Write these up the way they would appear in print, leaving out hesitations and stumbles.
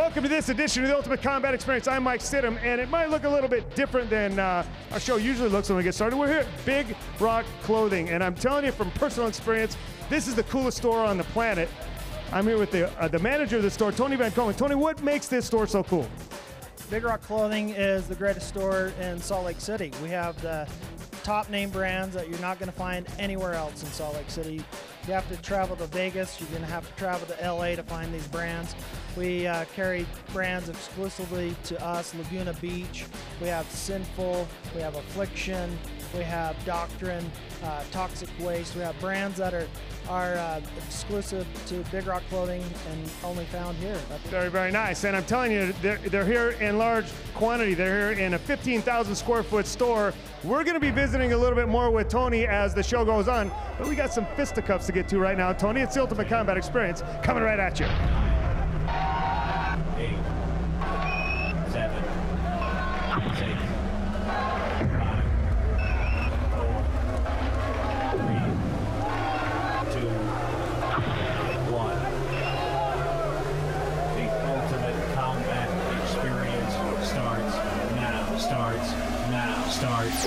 Welcome to this edition of the Ultimate Combat Experience. I'm Mike Stidham, and it might look a little bit different than our show usually looks when we get started. We're here at Big Rock Clothing, and I'm telling you from personal experience, this is the coolest store on the planet. I'm here with the manager of the store, Tony Van Komen. Tony, what makes this store so cool? Big Rock Clothing is the greatest store in Salt Lake City. We have the top name brands that you're not going to find anywhere else in Salt Lake City. You have to travel to Vegas, you're going to have to travel to LA to find these brands. We carry brands exclusively to us, Laguna Beach. We have Sinful, we have Affliction, we have Doctrine, Toxic Waste. We have brands that are exclusive to Big Rock Clothing and only found here. Very, very nice. And I'm telling you, they're here in large quantity. They're here in a 15,000 square foot store. We're going to be visiting a little bit more with Tony as the show goes on, but we got some fisticuffs to get to right now. Tony, it's the Ultimate Combat Experience coming right at you. 8, 7, 6, 5, 4, 3, 2, 1. The Ultimate Combat Experience starts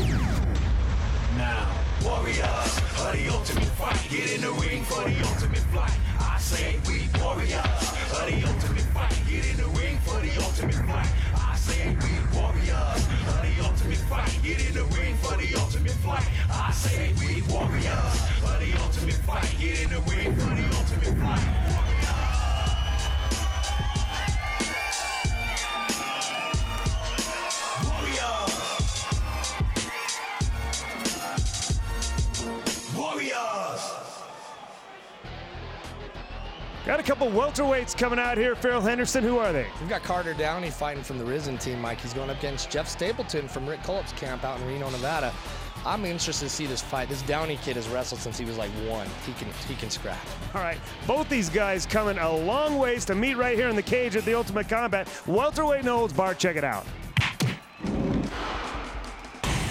now. Warriors of the ultimate fight. Get in the ring for the ultimate flight. I say we warriors of the ultimate fight. Get in the ring for the ultimate flight. I say we warriors of the ultimate fight. Get in the ring for the ultimate flight. I say we warriors of the ultimate fight. Get in the ring for the ultimate flight. Got a couple welterweights coming out here. Farrell Henderson, who are they? We've got Carter Downey fighting from the Risen team, Mike. He's going up against Jeff Stapleton from Rick Culp's camp out in Reno, Nevada. I'm interested to see this fight. This Downey kid has wrestled since he was like 1. He can scrap. All right, both these guys coming a long ways to meet right here in the cage at the Ultimate Combat. Welterweight no holds barred. Check it out.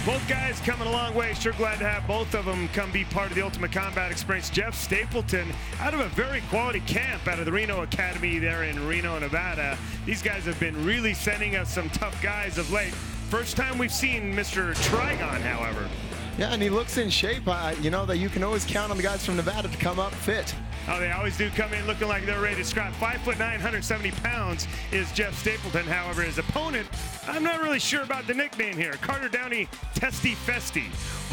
Both guys coming a long way. Sure glad to have both of them come be part of the Ultimate Combat Experience. Jeff Stapleton out of a very quality camp out of the Reno Academy there in Reno, Nevada. These guys have been really sending us some tough guys of late. First time we've seen Mr. Trigon, however. Yeah, and he looks in shape. You know that you can always count on the guys from Nevada to come up fit. Oh, they always do come in looking like they're ready to scrap. 5'9", 170 pounds is Jeff Stapleton. However, his opponent, I'm not really sure about the nickname here. Carter Downey, Testy Festy.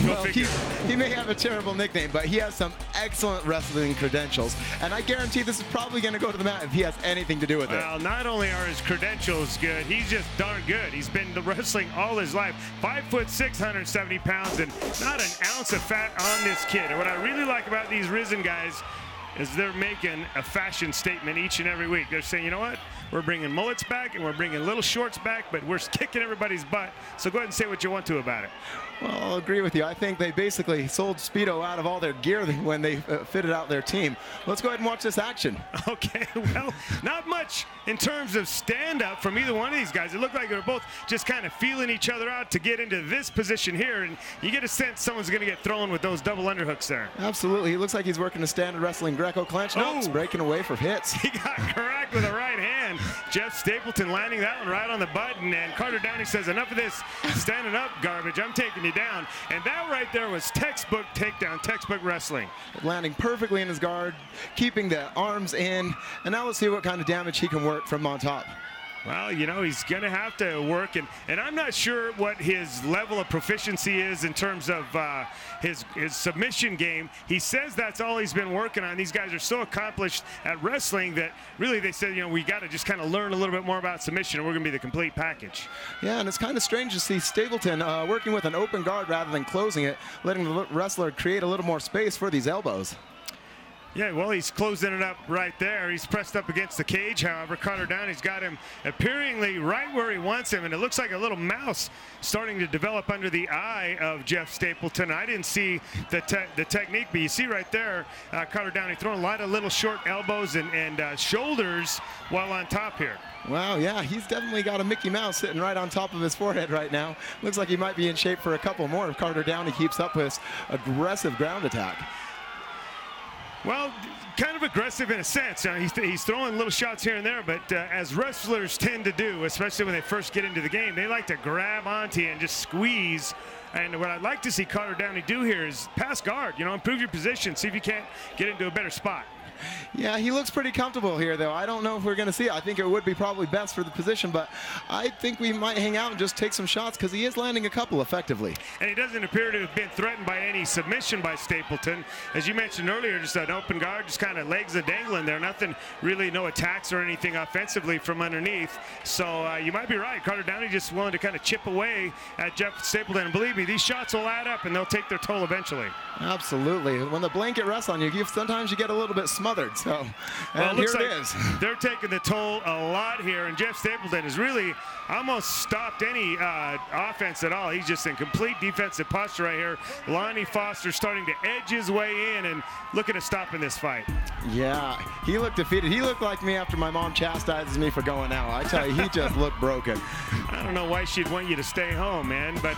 Well, he may have a terrible nickname, but he has some excellent wrestling credentials. And I guarantee this is probably going to go to the mat if he has anything to do with it. Well, not only are his credentials good, he's just darn good. He's been wrestling all his life. 5'6", 170 pounds, and not an ounce of fat on this kid. And what I really like about these Risen guys is they're making a fashion statement each and every week. They're saying, you know what? We're bringing mullets back and we're bringing little shorts back, but we're kicking everybody's butt. So go ahead and say what you want to about it. Well, I'll agree with you. I think they basically sold Speedo out of all their gear when they fitted out their team. Let's go ahead and watch this action. Okay, well, not much in terms of stand-up from either one of these guys. It looked like they were both just kind of feeling each other out to get into this position here, and you get a sense someone's going to get thrown with those double underhooks there. Absolutely. He looks like he's working a standard wrestling Greco clench. No, he's breaking away for hits. He got cracked with a right hand. Jeff Stapleton landing that one right on the button, and Carter Downey says, enough of this standing up garbage. I'm taking you down. And that right there was textbook takedown, textbook wrestling. Landing perfectly in his guard, keeping the arms in, and now let's see what kind of damage he can work from on top. Well, you know, he's going to have to work, and I'm not sure what his level of proficiency is in terms of his submission game. He says that's all he's been working on. These guys are so accomplished at wrestling that really they said, you know, we got to just kind of learn a little bit more about submission, and we're going to be the complete package. Yeah, and it's kind of strange to see Stapleton working with an open guard rather than closing it, letting the wrestler create a little more space for these elbows. Yeah, well, he's closing it up right there. He's pressed up against the cage, however. Carter Downey's got him appearingly right where he wants him, and it looks like a little mouse starting to develop under the eye of Jeff Stapleton. I didn't see the technique, but you see right there, Carter Downey throwing a lot of little short elbows and shoulders while on top here. Wow, yeah, he's definitely got a Mickey Mouse sitting right on top of his forehead right now. Looks like he might be in shape for a couple more if Carter Downey keeps up with his aggressive ground attack. Well, kind of aggressive in a sense. He's throwing little shots here and there, but as wrestlers tend to do, especially when they first get into the game, they like to grab onto you and just squeeze. And what I'd like to see Carter Downey do here is pass guard, improve your position, see if you can't get into a better spot. Yeah, he looks pretty comfortable here, though. I don't know if we're going to see it. I think it would be probably best for the position, but I think we might hang out and just take some shots because he is landing a couple effectively. And he doesn't appear to have been threatened by any submission by Stapleton. As you mentioned earlier, just an open guard, just kind of legs are dangling there. Nothing really, no attacks or anything offensively from underneath. So you might be right. Carter Downey just willing to kind of chip away at Jeff Stapleton. And believe me, these shots will add up and they'll take their toll eventually. Absolutely. When the blanket rests on you, sometimes you get a little bit smothered. So, and here it is. They're taking the toll a lot here, and Jeff Stapleton has really almost stopped any offense at all. He's just in complete defensive posture right here. Lonnie Foster starting to edge his way in and looking to stop in this fight. Yeah, he looked defeated. He looked like me after my mom chastises me for going out. I tell you, he just looked broken. I don't know why she'd want you to stay home, man, but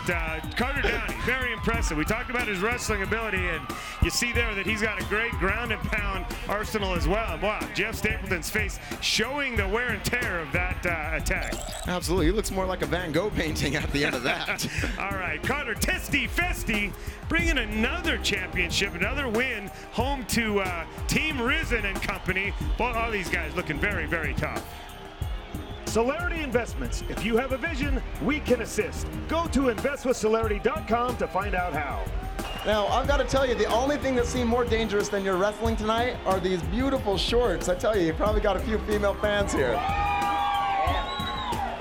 Carter Downey, very impressive. We talked about his wrestling ability, and you see there that he's got a great ground and pound arsenal as well. Wow, Jeff Stapleton's face showing the wear and tear of that attack. Absolutely. He looks more like a Van Gogh painting at the end of that. All right, Carter Testy Festy bringing another championship, another win home to Team Risen and company. Both all these guys looking very, very tough. Celerity Investments. If you have a vision, we can assist. Go to investwithcelerity.com to find out how. Now, I've got to tell you, the only thing that seemed more dangerous than your wrestling tonight are these beautiful shorts. I tell you, you probably got a few female fans here.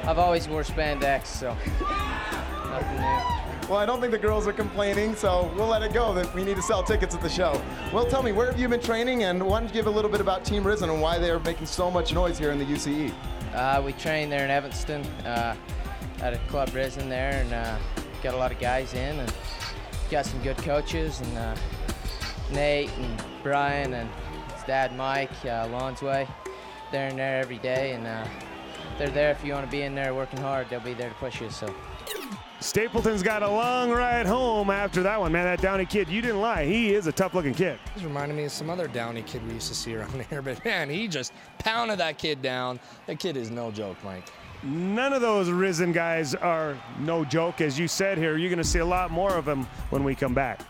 I've always wore spandex, so nothing new. Well, I don't think the girls are complaining, so we'll let it go that we need to sell tickets at the show. Well, tell me, where have you been training, and why don't you give a little bit about Team Risen and why they're making so much noise here in the UCE? We train there in Evanston at a Club Risen there, and got a lot of guys in, and got some good coaches, and Nate and Brian and his dad Mike, Lonsway. They're in there every day, and they're there if you want to be in there working hard. They'll be there to push you. So. Stapleton's got a long ride home after that one, man. That Downey kid, you didn't lie. He is a tough-looking kid. He's reminding me of some other Downey kid we used to see around here, but man, he just pounded that kid down. That kid is no joke, Mike. None of those Risen guys are no joke. As you said here, you're going to see a lot more of them when we come back.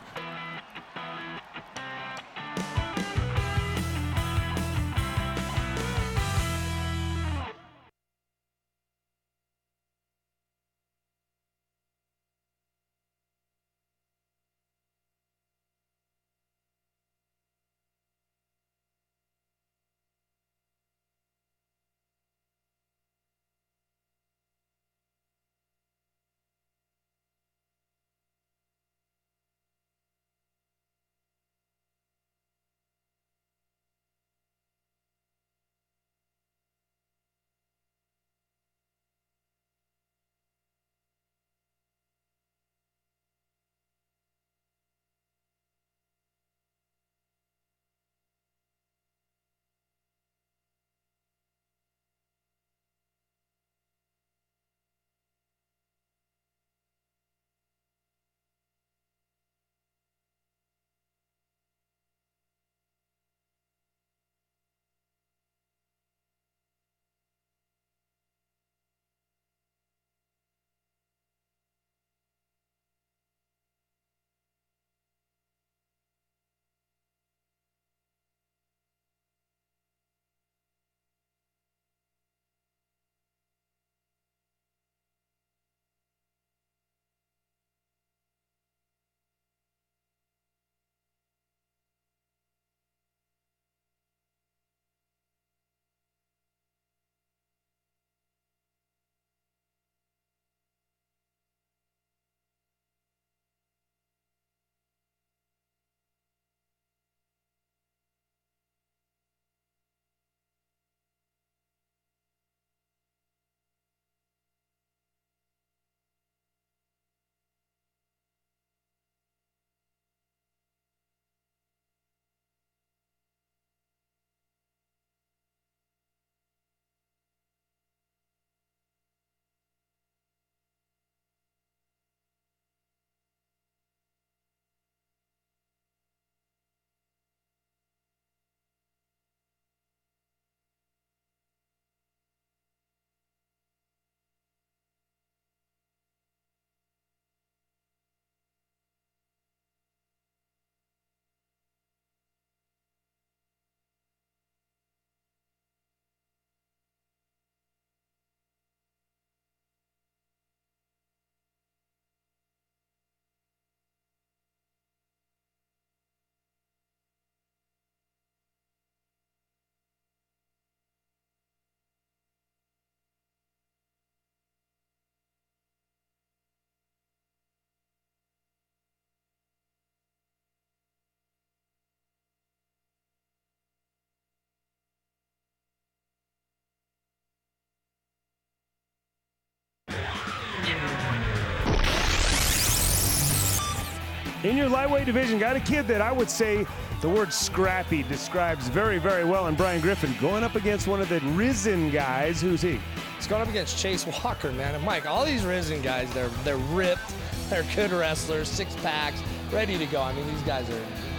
in your lightweight division, got a kid that I would say the word scrappy describes very, very well in Brian Griffin, going up against one of the risen guys. Who's he? He's going up against Chase Walker, man. And Mike, all these risen guys, they're ripped, they're good wrestlers, 6 packs, ready to go. I mean, these guys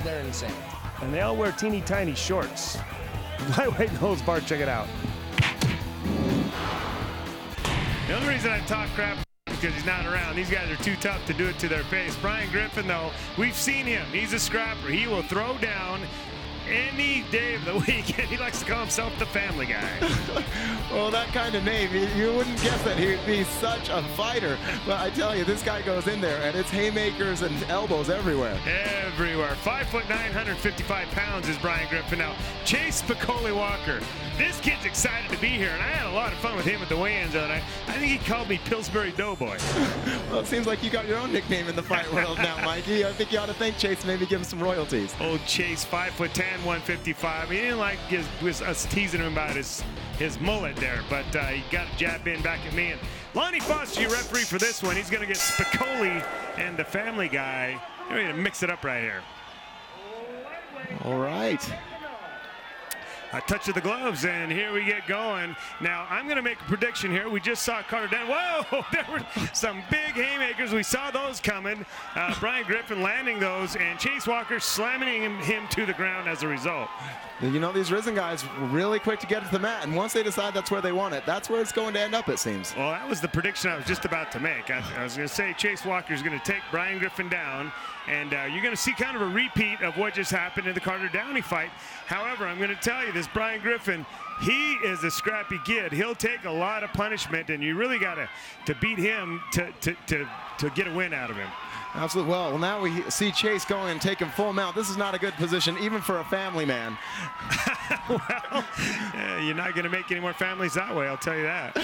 they're insane. And they all wear teeny tiny shorts. Lightweight nose bar, check it out. The only reason I talk crap because he's not around. These guys are too tough to do it to their face. Brian Griffin, though, we've seen him. He's a scrapper. He will throw down any day of the week, and he likes to call himself the family guy. Well, that kind of name, you wouldn't guess that he'd be such a fighter. But I tell you, this guy goes in there, and it's haymakers and elbows everywhere. Everywhere. 5'9", 155 pounds is Brian Griffin. Now, Chase Spicoli Walker. This kid's excited to be here, and I had a lot of fun with him at the weigh-ins the other night. I think he called me Pillsbury Doughboy. Well, it seems like you got your own nickname in the fight world now, Mikey. I think you ought to thank Chase, maybe give him some royalties. Old Chase, 5'10", 155. He didn't like us teasing him about his mullet there, but he got a jab in back at me. And Lonnie Foster, your referee for this one. He's going to get Spicoli and the family guy. They're ready to mix it up right here. All right. A touch of the gloves, and here we get going. Now, I'm going to make a prediction here. We just saw Carter Downey. Whoa, there were some big haymakers. We saw those coming. Brian Griffin landing those, and Chase Walker slamming him to the ground as a result. You know, these risen guys were really quick to get to the mat, and once they decide that's where they want it, that's where it's going to end up, it seems. Well, that was the prediction I was just about to make. I was going to say Chase Walker is going to take Brian Griffin down, and you're going to see kind of a repeat of what just happened in the Carter Downey fight. However, I'm going to tell you, this Brian Griffin, he is a scrappy kid. He'll take a lot of punishment, and you really got to beat him to get a win out of him. Absolutely. Well, now we see Chase going and taking full mount. This is not a good position, even for a family man. Well, you're not going to make any more families that way, I'll tell you that.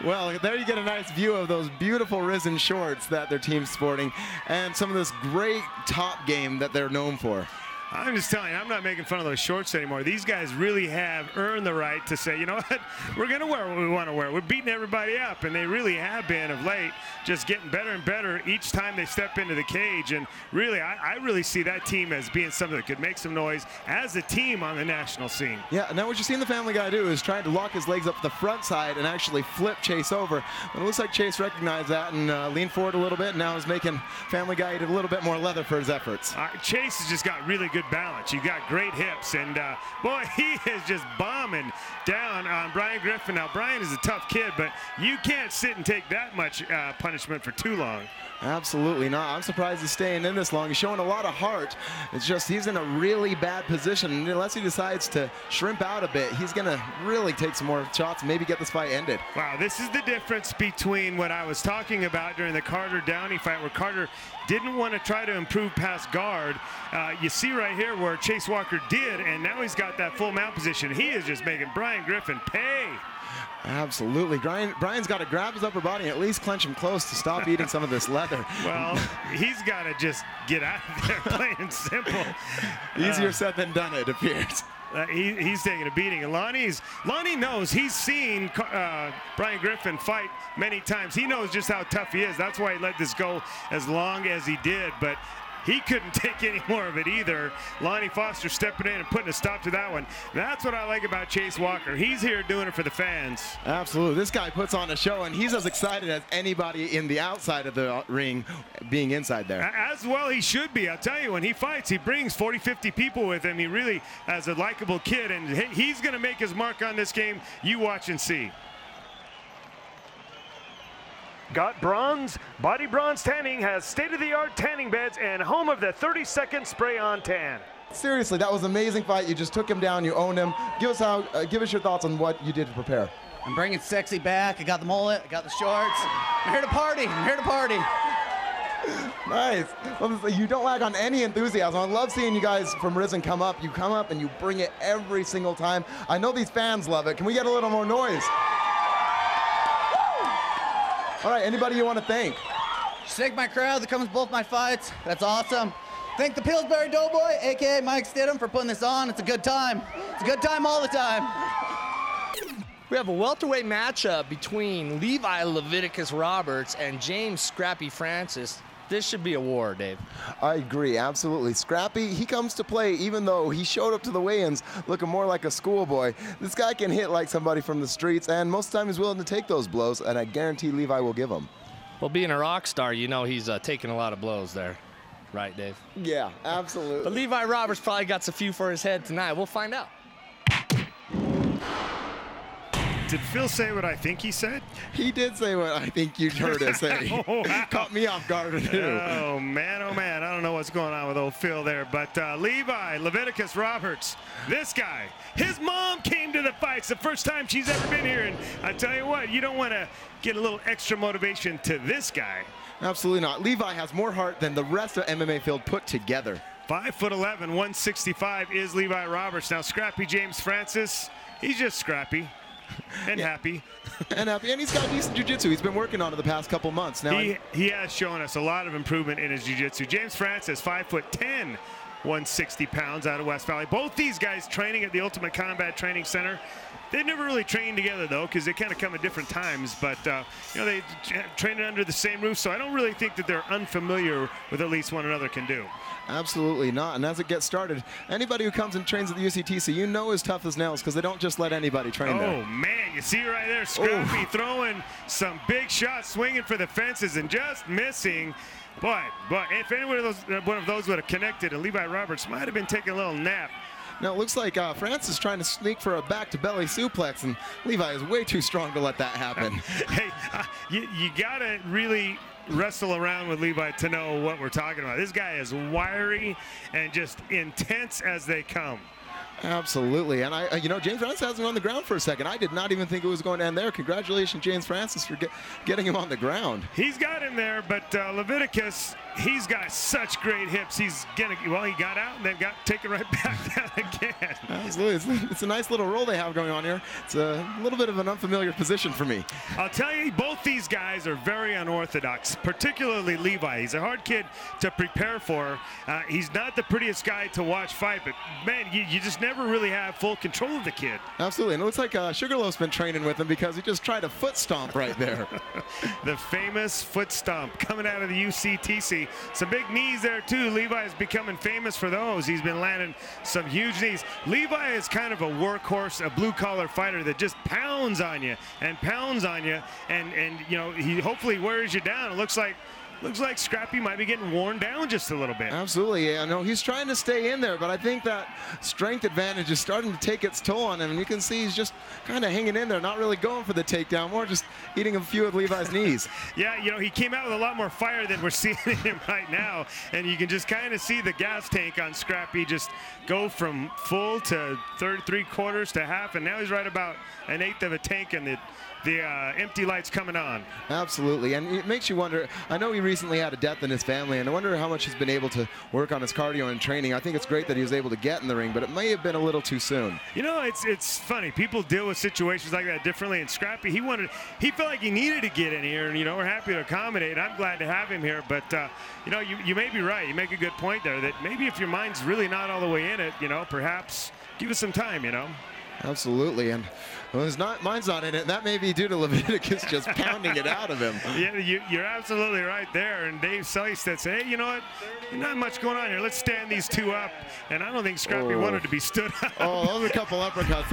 Well, there you get a nice view of those beautiful risen shorts that their team's sporting and some of this great top game that they're known for. I'm just telling you, I'm not making fun of those shorts anymore. These guys really have earned the right to say, you know what, we're going to wear what we want to wear. We're beating everybody up, and they really have been of late, just getting better and better each time they step into the cage. And really, I really see that team as being something that could make some noise as a team on the national scene. Yeah, now what you're seeing the family guy do is trying to lock his legs up the front side and actually flip Chase over. But it looks like Chase recognized that and leaned forward a little bit, and now is making family guy eat a little bit more leather for his efforts. Chase has just got really good balance. You've got great hips, and boy, he is just bombing down on Brian Griffin. Now, Brian is a tough kid, but you can't sit and take that much punishment for too long. Absolutely not. I'm surprised he's staying in this long. He's showing a lot of heart. It's just he's in a really bad position, and unless he decides to shrimp out a bit, he's going to really take some more shots and maybe get this fight ended. Wow, this is the difference between what I was talking about during the Carter Downey fight, where Carter didn't want to try to improve past guard. You see right here where Chase Walker did, and now he's got that full mount position. He is just making Brian Griffin pay. Absolutely. Brian's got to grab his upper body and at least clench him close to stop eating some of this leather. Well, he's got to just get out of there, plain and simple. Easier said than done, it appears. He's taking a beating. And Lonnie knows. He's seen Brian Griffin fight many times. He knows just how tough he is. That's why he let this go as long as he did. But he couldn't take any more of it either. Lonnie Foster stepping in and putting a stop to that one. That's what I like about Chase Walker. He's here doing it for the fans. Absolutely. This guy puts on a show, and he's as excited as anybody in the outside of the ring being inside there. As well he should be. I'll tell you, when he fights, he brings 40, 50 people with him. He really has a likable kid, and he's going to make his mark on this game. You watch and see. Got bronze? Body Bronze Tanning has state-of-the-art tanning beds and home of the 30-second spray-on tan. Seriously, that was an amazing fight. You just took him down, you owned him. Give us your thoughts on what you did to prepare. I'm bringing sexy back. I got the mullet, I got the shorts. I'm here to party. I'm here to party. Nice. Well, you don't lack on any enthusiasm. I love seeing you guys from Risen come up. You come up and you bring it every single time. I know these fans love it. Can we get a little more noise? All right, anybody you want to thank? Just thank my crowd that comes to both my fights. That's awesome. Thank the Pillsbury Doughboy, a.k.a. Mike Stidham, for putting this on. It's a good time. It's a good time all the time. We have a welterweight matchup between Levi Leviticus Roberts and James Scrappy Francis. This should be a war, Dave. I agree, absolutely. Scrappy, he comes to play even though he showed up to the weigh-ins looking more like a schoolboy. This guy can hit like somebody from the streets, and most of the time he's willing to take those blows, and I guarantee Levi will give them. Well, being a rock star, you know he's taking a lot of blows there. Right, Dave? Yeah, absolutely. But Levi Roberts probably got a few for his head tonight. We'll find out. Did Phil say what I think he said? He did say what I think you heard us say. Oh, wow. Caught me off guard too. Oh man, I don't know what's going on with old Phil there, but Levi, Leviticus Roberts, this guy, his mom came to the fights the first time she's ever been here, and I tell you what, you don't want to get a little extra motivation to this guy. Absolutely not. Levi has more heart than the rest of MMA field put together. 5'11", 165 is Levi Roberts. Now Scrappy James Francis, he's just scrappy. And happy. And happy. And he's got decent jiu-jitsu. He's been working on it the past couple months. Now he has shown us a lot of improvement in his jiu-jitsu. James Francis, 5'10", 160 pounds out of West Valley. Both these guys training at the Ultimate Combat Training Center. They've never really trained together, though, because they kind of come at different times. But, you know, they train under the same roof, so I don't really think that they're unfamiliar with at least one another can do. Absolutely not. And as it gets started, anybody who comes and trains at the UCTC, you know is tough as nails because they don't just let anybody train there. Oh, man, you see right there, Scrappy throwing some big shots, swinging for the fences and just missing. But if any one of those would have connected, and Levi Roberts might have been taking a little nap. Now it looks like Francis trying to sneak for a back-to-belly suplex, and Levi is way too strong to let that happen. Hey, you got to really wrestle around with Levi to know what we're talking about. This guy is wiry and just intense as they come. Absolutely, and you know, James Francis has him on the ground for a second. I did not even think it was going to end there. Congratulations, James Francis, for getting him on the ground. He's got him there, but Leviticus, he's got such great hips. He's gonna, well, he got out and then got taken right back down again. Absolutely, it's a nice little roll they have going on here. It's a little bit of an unfamiliar position for me. I'll tell you, both these guys are very unorthodox, particularly Levi. He's a hard kid to prepare for. He's not the prettiest guy to watch fight, but man, you just never really have full control of the kid. Absolutely, and it looks like Sugarloaf's been training with him because he just tried a foot stomp right there. The famous foot stomp coming out of the UCTC. Some big knees there too. Levi is becoming famous for those. He's been landing some huge knees. Levi is kind of a workhorse, a blue-collar fighter that just pounds on you and pounds on you, and you know, he hopefully wears you down. It looks like Scrappy might be getting worn down just a little bit. Absolutely. I know he's trying to stay in there, but I think that strength advantage is starting to take its toll on him. And you can see he's just kind of hanging in there, not really going for the takedown, more just eating a few of Levi's knees. Yeah, you know, he came out with a lot more fire than we're seeing in him right now. And you can just kind of see the gas tank on Scrappy just go from full to three-quarters to half. And now he's right about an eighth of a tank, and the empty light's coming on. Absolutely, and it makes you wonder. I know he recently had a death in his family, and I wonder how much he's been able to work on his cardio and training. I think it's great that he was able to get in the ring, but it may have been a little too soon. You know, it's funny. People deal with situations like that differently, and Scrappy, he felt like he needed to get in here, and you know, we're happy to accommodate. I'm glad to have him here, but you know, you may be right. You make a good point there that maybe if your mind's really not all the way in it, you know, perhaps give us some time, you know. Absolutely, and well, mine's not in it. That may be due to Leviticus just pounding it out of him. Yeah, you're absolutely right there. And Dave Selistad said, hey, you know what? Not much going on here. Let's stand these two up. And I don't think Scrappy wanted to be stood up. Oh, those are a couple uppercuts.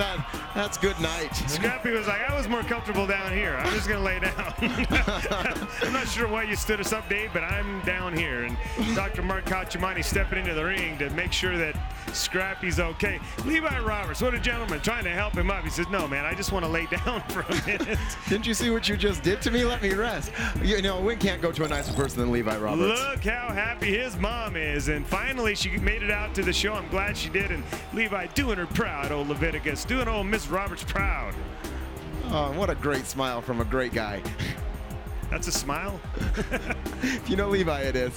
That's good night. Scrappy was like, I was more comfortable down here. I'm just going to lay down. I'm not sure why you stood us up, Dave, but I'm down here. And Dr. Mark Cacciamani stepping into the ring to make sure that Scrappy's okay. Levi Roberts, what a gentleman, trying to help him up. He says, no, man, I just want to lay down for a minute. Didn't you see what you just did to me? Let me rest. You know, Win can't go to a nicer person than Levi Roberts. Look how happy his mom is. And finally, she made it out to the show. I'm glad she did. And Levi doing her proud, old Leviticus, doing old Miss Roberts proud. Oh, what a great smile from a great guy. That's a smile? If you know Levi, it is.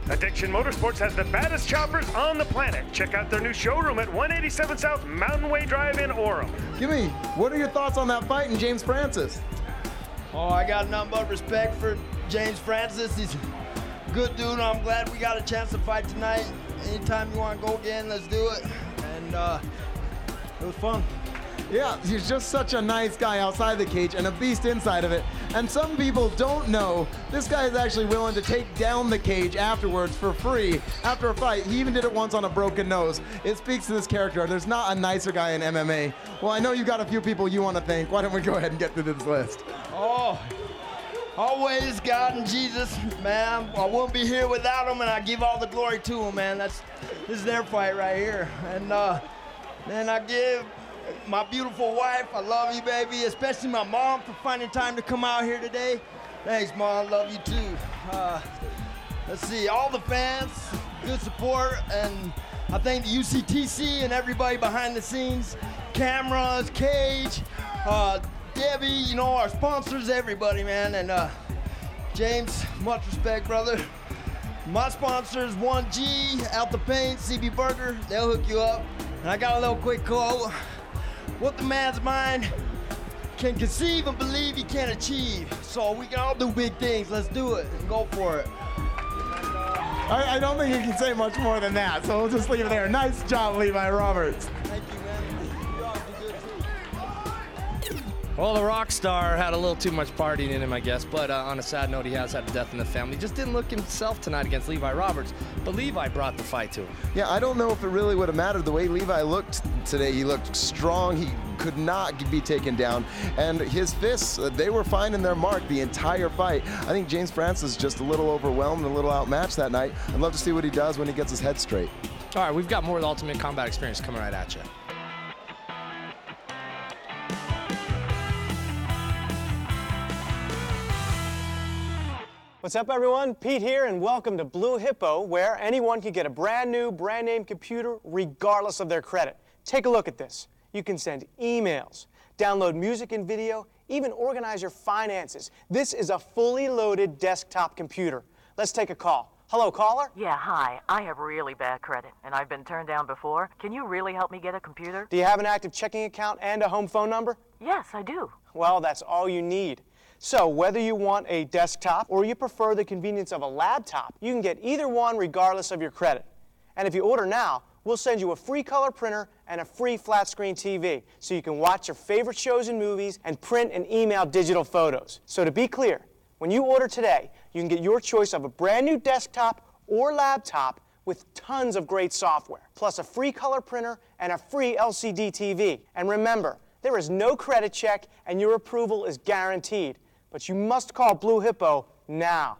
Addiction Motorsports has the baddest choppers on the planet. Check out their new showroom at 187 South Mountain Way Drive in Orem. Gimme, what are your thoughts on that fight and James Francis? Oh, I got nothing but respect for James Francis. He's a good dude. I'm glad we got a chance to fight tonight. Anytime you want to go again, let's do it. And it was fun. Yeah, he's just such a nice guy outside the cage and a beast inside of it. And some people don't know this guy is actually willing to take down the cage afterwards for free after a fight. He even did it once on a broken nose. It speaks to this character. There's not a nicer guy in MMA. Well, I know you got a few people you want to thank. Why don't we go ahead and get through this list? Oh, always God and Jesus, man. I wouldn't be here without them, and I give all the glory to them, man. This is their fight right here. And man, I give my beautiful wife, I love you, baby, especially my mom for finding time to come out here today. Thanks, Mom, love you too. Let's see, all the fans, good support, and I thank the UCTC and everybody behind the scenes, cameras, cage, Debbie, you know, our sponsors, everybody, man, and James, much respect, brother. My sponsors, 1G, Out the Paint, CB Burger, they'll hook you up. And I got a little quick quote. What the man's mind can conceive and believe he can achieve. So we can all do big things. Let's do it and go for it. I don't think you can say much more than that, so we'll just leave it there. Nice job, Levi Roberts. Thank you, man. You all do good too. Well, the rock star had a little too much partying in him, I guess, but on a sad note, he has had a death in the family. Just didn't look himself tonight against Levi Roberts, but Levi brought the fight to him. Yeah, I don't know if it really would have mattered the way Levi looked today. He looked strong. He could not be taken down. And his fists, they were finding their mark the entire fight. I think James Francis just a little overwhelmed, a little outmatched that night. I'd love to see what he does when he gets his head straight. All right, we've got more of the Ultimate Combat Experience coming right at you. What's up, everyone? Pete here, and welcome to Blue Hippo, where anyone can get a brand new, brand name computer regardless of their credit. Take a look at this. You can send emails, download music and video, even organize your finances. This is a fully loaded desktop computer. Let's take a call. Hello, caller? Yeah, hi. I have really bad credit, and I've been turned down before. Can you really help me get a computer? Do you have an active checking account and a home phone number? Yes, I do. Well, that's all you need. So whether you want a desktop or you prefer the convenience of a laptop, you can get either one regardless of your credit. And if you order now, we'll send you a free color printer and a free flat screen TV so you can watch your favorite shows and movies and print and email digital photos. So to be clear, when you order today, you can get your choice of a brand new desktop or laptop with tons of great software, plus a free color printer and a free LCD TV. And remember, there is no credit check and your approval is guaranteed. But you must call Blue Hippo now.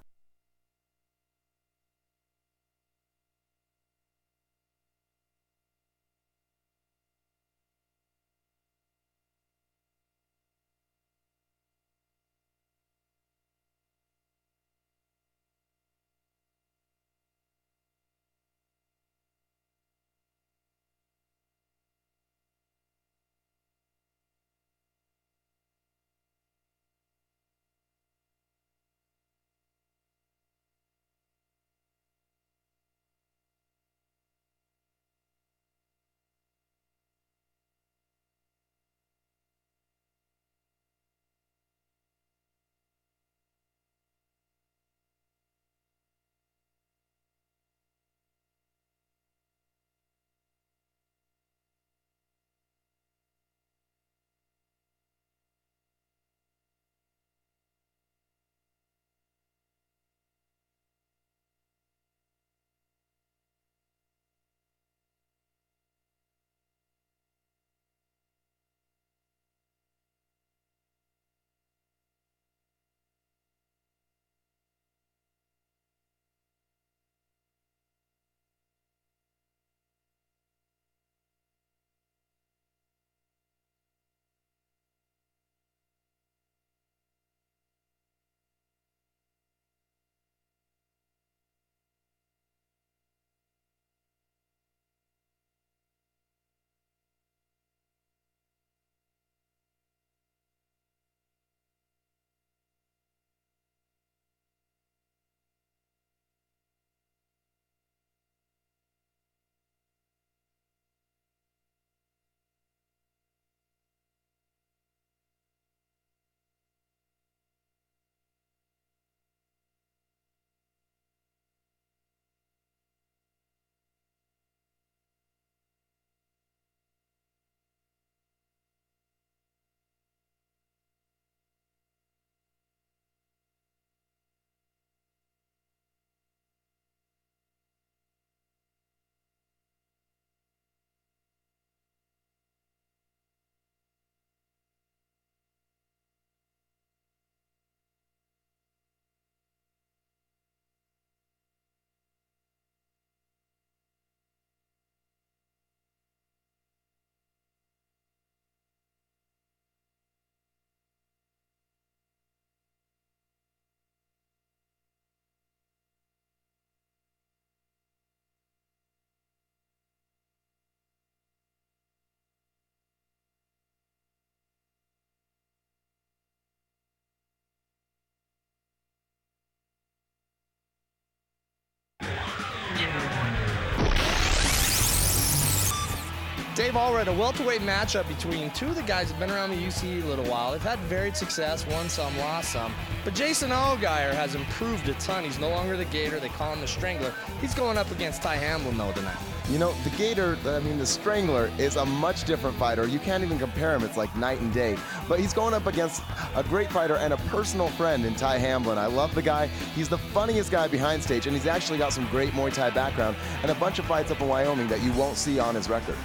Dave Allred, a welterweight matchup between two of the guys that have been around the UCE a little while. They've had varied success, won some, lost some. But Jason Allguire has improved a ton. He's no longer the Gator. They call him the Strangler. He's going up against Ty Hamblin, though, tonight. You know, the Gator, the Strangler, is a much different fighter. You can't even compare him. It's like night and day. But he's going up against a great fighter and a personal friend in Ty Hamblin. I love the guy. He's the funniest guy behind stage, and he's actually got some great Muay Thai background and a bunch of fights up in Wyoming that you won't see on his record.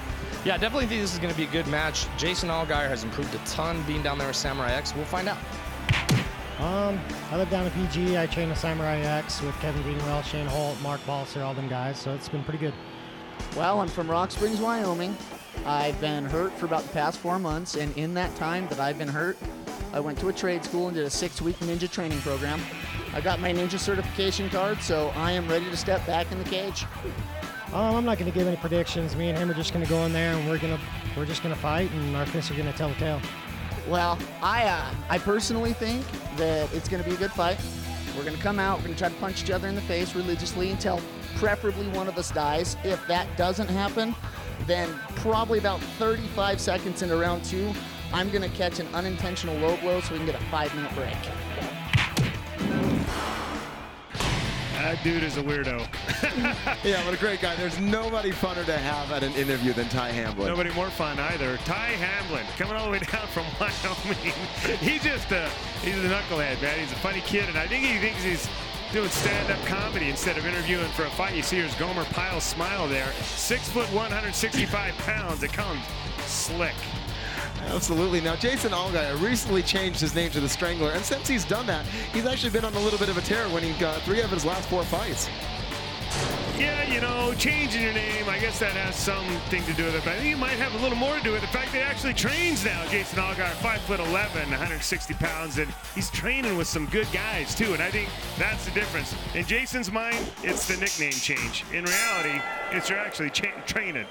Yeah, I definitely think this is going to be a good match. Jason Allguire has improved a ton being down there with Samurai X. We'll find out. I live down at PG. I train with Samurai X with Kevin Greenwell, Shane Holt, Mark Balser, all them guys, so it's been pretty good. Well, I'm from Rock Springs, Wyoming. I've been hurt for about the past 4 months, and in that time that I've been hurt, I went to a trade school and did a 6-week ninja training program. I got my ninja certification card, so I am ready to step back in the cage. I'm not going to give any predictions. Me and him are just going to go in there and we're just going to fight, and our fists are going to tell the tale. Well, I personally think that it's going to be a good fight. We're going to come out, we're going to try to punch each other in the face religiously until preferably one of us dies. If that doesn't happen, then probably about 35 seconds into round 2, I'm going to catch an unintentional low blow so we can get a 5-minute break. That dude is a weirdo. Yeah, what a great guy. There's nobody funner to have at an interview than Ty Hamblin. Nobody more fun either. Ty Hamblin, coming all the way down from Wyoming. He's a knucklehead, man. He's a funny kid, and I think he thinks he's doing stand-up comedy instead of interviewing for a fight. You see his Gomer Pyle smile there. 6 foot, 165 pounds. They call him Slick. Absolutely. Now, Jason Allguire recently changed his name to the Strangler, and since he's done that, he's actually been on a little bit of a tear, winning 3 of his last 4 fights. Yeah, you know, changing your name, I guess that has something to do with it, but I think it might have a little more to do with the fact that he actually trains now. Jason Allguire, 5'11", 160 pounds, and he's training with some good guys, too, and I think that's the difference. In Jason's mind, it's the nickname change. In reality, it's you're actually training.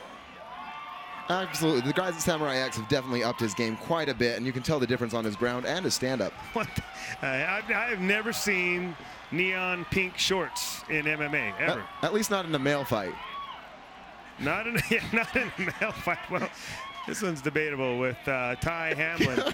Absolutely. The guys at Samurai X have definitely upped his game quite a bit, and you can tell the difference on his ground and his stand-up. I have never seen neon pink shorts in MMA, ever. At least not in a male fight. Not in a male fight. Well, this one's debatable with Ty Hamblin.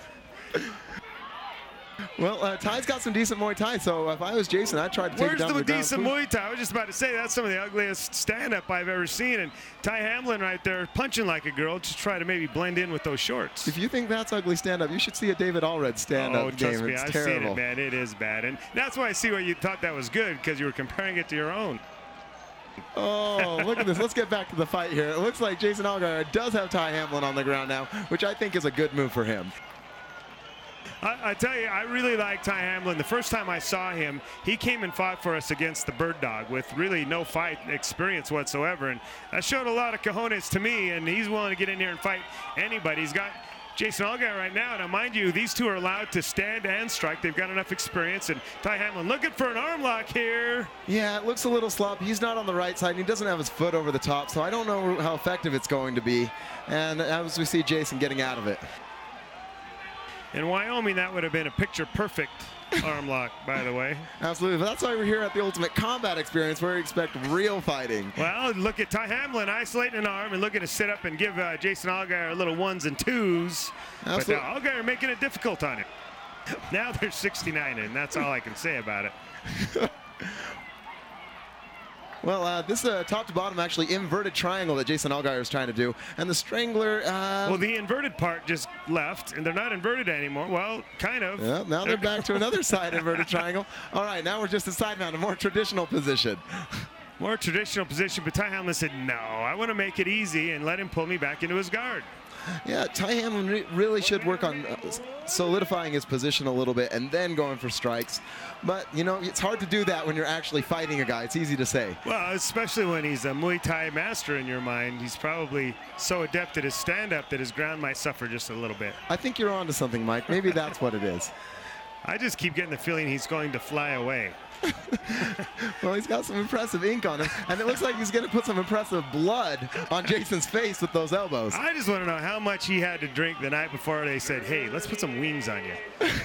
Well, Ty's got some decent Muay Thai, so if I was Jason, I'd try to take it down to the ground. Where's the decent Muay Thai? I was just about to say, that's some of the ugliest stand-up I've ever seen, and Ty Hamblin right there punching like a girl, just try to maybe blend in with those shorts. If you think that's ugly stand-up, you should see a David Allred stand-up game. Trust me, it's I've terrible. seen it, man. It is bad, and that's why I see why you thought that was good, because you were comparing it to your own. Oh, look at this. Let's get back to the fight here. It looks like Jason Allguire does have Ty Hamblin on the ground now, which I think is a good move for him. I tell you, I really like Ty Hamblin. The first time I saw him, he came and fought for us against the Bird Dog with really no fight experience whatsoever. And that showed a lot of cojones to me, and he's willing to get in here and fight anybody. He's got Jason Allguire right now. Now, mind you, these two are allowed to stand and strike. They've got enough experience. And Ty Hamblin looking for an arm lock here. Yeah, it looks a little sloppy. He's not on the right side, and he doesn't have his foot over the top, so I don't know how effective it's going to be. And as we see Jason getting out of it. In Wyoming, that would have been a picture-perfect arm lock, by the way. Absolutely, but that's why we're here at the Ultimate Combat Experience, where we expect real fighting. Well, look at Ty Hamblin isolating an arm and looking to sit up and give Jason Allguire a little 1s and 2s. Absolutely. But Allguire making it difficult on him. Now they're 69, and that's all I can say about it. Well, this top to bottom actually inverted triangle that Jason Allguire is trying to do, and the Strangler. Well, the inverted part just left, and they're not inverted anymore. Well, kind of. Yeah, now they're back to another side inverted triangle. All right, now we're just a side mount, a more traditional position. More traditional position, but Ty Hamblin said, no, I want to make it easy and let him pull me back into his guard. Yeah, Ty Hamblin really should work on solidifying his position a little bit and then going for strikes. But, you know, it's hard to do that when you're actually fighting a guy. It's easy to say. Well, especially when he's a Muay Thai master in your mind. He's probably so adept at his stand-up that his ground might suffer just a little bit. I think you're onto something, Mike. Maybe that's what it is. I just keep getting the feeling he's going to fly away. Well, he's got some impressive ink on him, and it looks like he's going to put some impressive blood on Jason's face with those elbows. I just want to know how much he had to drink the night before they said, hey, let's put some wings on you.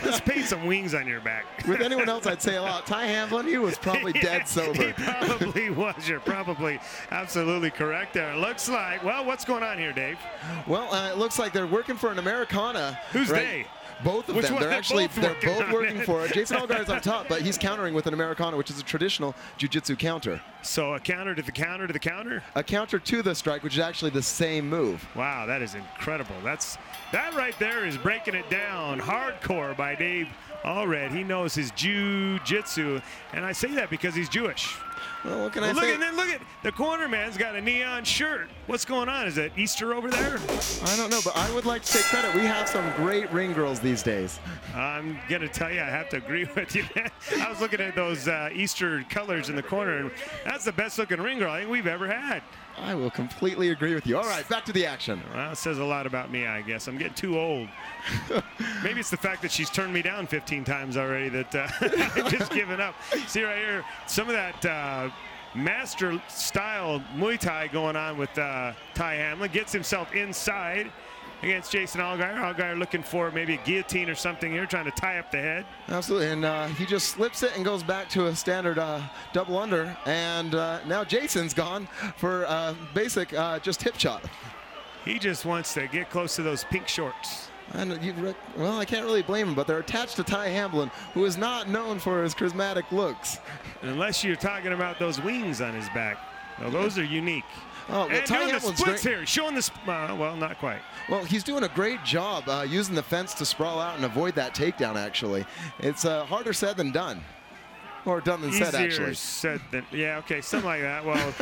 Let's paint some wings on your back. With anyone else, I'd say a lot. Ty Hamblin, he was probably dead sober. He probably was. You're probably absolutely correct there. It looks like, well, what's going on here, Dave? Well, it looks like they're working for an Americana. Who's right? they? Both of Which them. one? They're both working for it. Jason Allguire's on top, but he's countering with an Americana, which is a traditional jiu-jitsu counter. So a counter to the counter to the counter? A counter to the strike, which is actually the same move. Wow, that is incredible. That right there is breaking it down hardcore by Dave Allred. He knows his jiu-jitsu, and I say that because he's Jewish. Well, what can I say? And then look at the corner man's got a neon shirt. What's going on? Is it Easter over there? I don't know, but I would like to take credit. We have some great ring girls these days. I'm going to tell you, I have to agree with you. I was looking at those Easter colors in the corner, and that's the best looking ring girl I think we've ever had. I will completely agree with you. All right, back to the action. Well, it says a lot about me, I guess. I'm getting too old. Maybe it's the fact that she's turned me down 15 times already that I've just given up. See right here, some of that master style Muay Thai going on with Ty Hamblin. Gets himself inside against Jason Allguire. Allguire looking for maybe a guillotine or something here, trying to tie up the head. Absolutely, and he just slips it and goes back to a standard double under. And now Jason's gone for basic just hip shot. He just wants to get close to those pink shorts. And well, I can't really blame him, but they're attached to Ty Hamblin, who is not known for his charismatic looks. Unless you're talking about those wings on his back. Well, those are unique. Oh, well, and Ty doing the Hamblin's splits great. here, showing the, well, not quite. Well, he's doing a great job using the fence to sprawl out and avoid that takedown, actually. It's harder said than done. Or done than said, actually. Easier said than, yeah, okay, something like that. Well,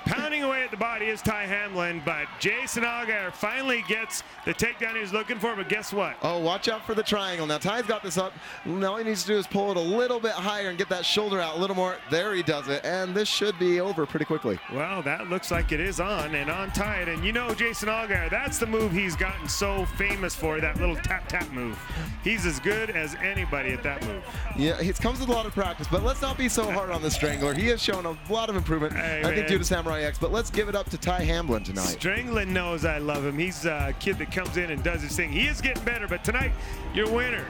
pounding away at the body is Ty Hamblin, but Jason Allguire finally gets the takedown he was looking for, but guess what? Oh, watch out for the triangle. Now, Ty's got this up. All he needs to do is pull it a little bit higher and get that shoulder out a little more. There he does it, and this should be over pretty quickly. Well, that looks like it is on and on tight, and you know Jason Allguire, that's the move he's gotten so famous for, that little tap-tap move. He's as good as anybody at that move. Yeah, it comes with a lot of practice, but let's not be so hard on the Strangler. He has shown a lot of improvement, hey, I think, due to Samurai X, but let's give it up to Ty Hamblin tonight. Strangling knows I love him. He's a kid that comes in and does his thing. He is getting better, but tonight, your winner,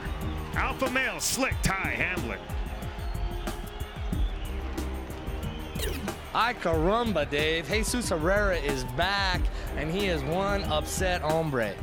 alpha male, slick Ty Hamblin. Ay caramba, Dave. Jesus Herrera is back, and he is one upset hombre.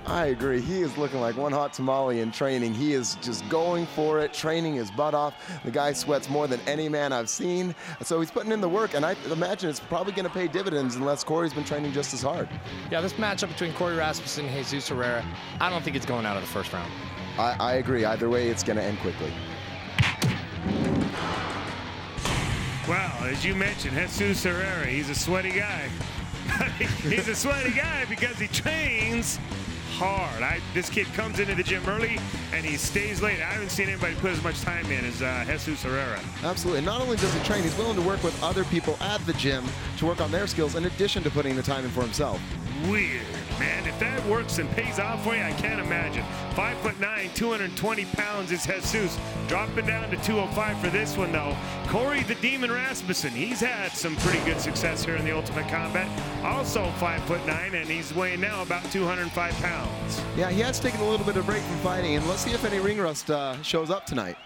I agree. He is looking like one hot tamale in training. He is just going for it, training his butt off. The guy sweats more than any man I've seen. So he's putting in the work, and I imagine it's probably going to pay dividends unless Cory's been training just as hard. Yeah, this matchup between Cory Rasmussen and Jesus Herrera, I don't think it's going out of the first round. I agree. Either way, it's going to end quickly. Well, as you mentioned, Jesus Herrera, he's a sweaty guy. He's a sweaty guy because he trains hard. This kid comes into the gym early and he stays late. I haven't seen anybody put as much time in as Jesus Herrera. Absolutely. Not only does he train, he's willing to work with other people at the gym to work on their skills in addition to putting the time in for himself. Weird, man. If that works and pays off for you, I can't imagine. 5'9", 220 pounds is Jesus. Dropping down to 205 for this one, though. Cory the Demon Rasmussen, he's had some pretty good success here in the Ultimate Combat. Also 5'9", and he's weighing now about 205 pounds. Yeah, he has taken a little bit of break from fighting, and let's see if any ring rust shows up tonight.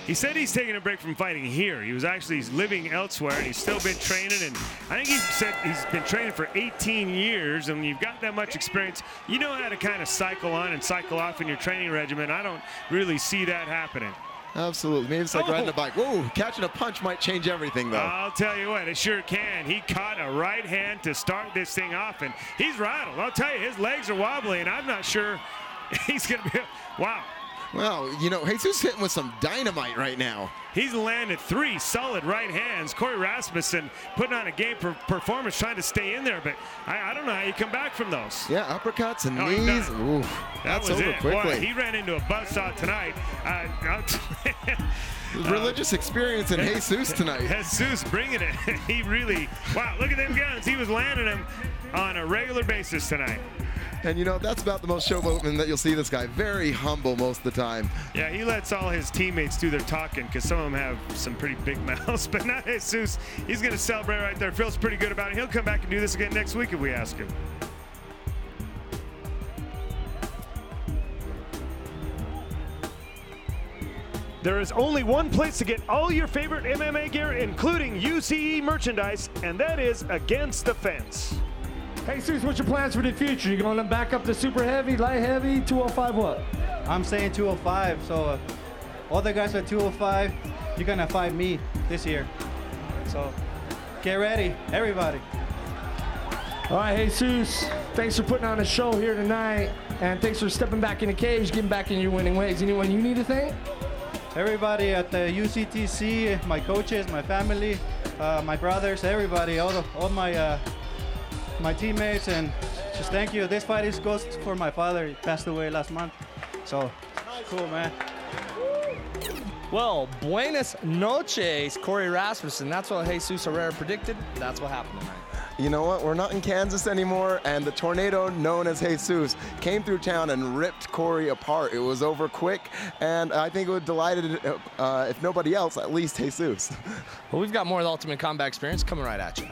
He said he's taking a break from fighting here. He was actually living elsewhere, and he's still been training. And I think he said he's been training for 18 years. And you've got that much experience, you know how to kind of cycle on and cycle off in your training regimen. I don't really see that happening. Absolutely. Maybe it's like riding a bike. Whoa, catching a punch might change everything, though. I'll tell you what, it sure can. He caught a right hand to start this thing off, and he's rattled. I'll tell you, his legs are wobbly, and I'm not sure he's going to be. Wow. Well, you know, Jesus hitting with some dynamite right now. He's landed 3 solid right hands. Cory Rasmussen putting on a game performance, trying to stay in there, but I don't know how you come back from those. Yeah, uppercuts and knees. Ooh, that's over it. quickly. Boy, he ran into a buzzsaw tonight. Religious experience in Jesus tonight. Jesus bringing it. He really, wow, look at them guns. He was landing them on a regular basis tonight. And you know, that's about the most showboatman that you'll see this guy. Very humble most of the time. Yeah, he lets all his teammates do their talking because some of them have some pretty big mouths, but not Jesus. He's going to celebrate right there. Feels pretty good about it. He'll come back and do this again next week if we ask him. There is only one place to get all your favorite MMA gear, including UCE merchandise, and that is Against the Fence. Hey, Sus, what's your plans for the future? You going to back up the super heavy, light heavy, 205 what? I'm saying 205, so all the guys at 205, you're going to fight me this year. So get ready, everybody. All right, Jesus, thanks for putting on a show here tonight, and thanks for stepping back in the cage, getting back in your winning ways. Anyone you need to thank? Everybody at the UCTC, my coaches, my family, my brothers, everybody, all my teammates, and just thank you. This fight goes for my father. He passed away last month, so cool, man. Well, buenas noches, Cory Rasmussen. That's what Jesus Herrera predicted. That's what happened tonight. You know what? We're not in Kansas anymore, and the tornado known as Jesus came through town and ripped Cory apart. It was over quick, and I think it would have delighted, if nobody else, at least Jesus. Well, we've got more of the Ultimate Combat Experience coming right at you.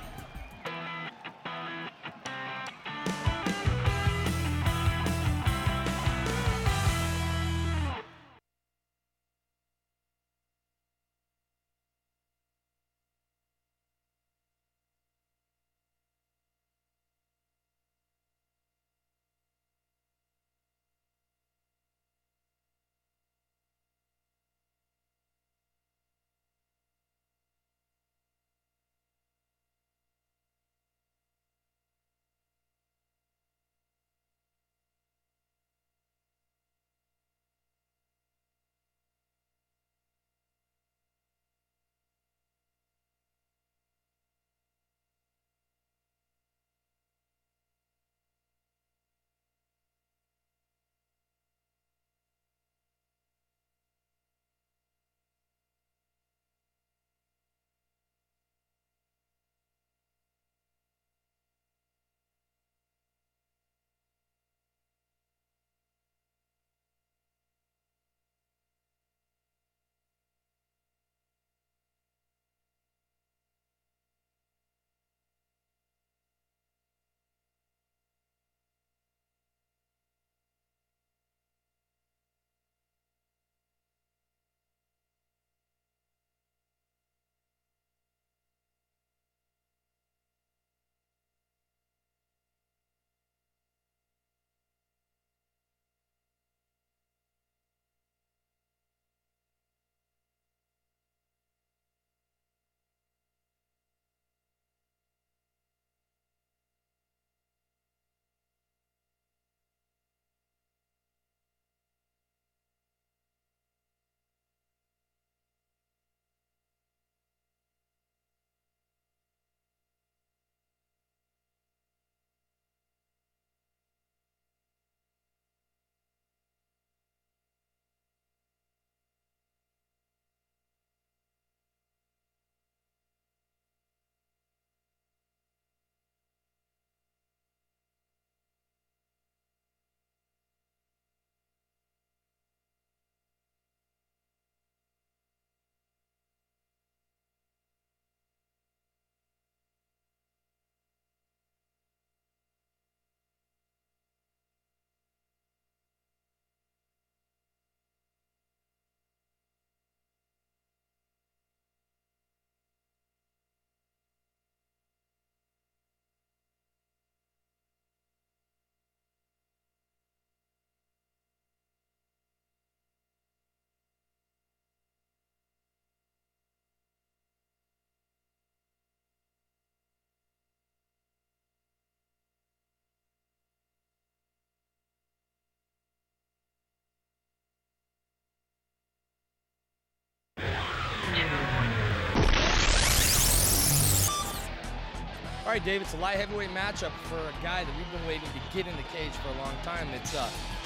right, Dave, it's a light heavyweight matchup for a guy that we've been waiting to get in the cage for a long time. It's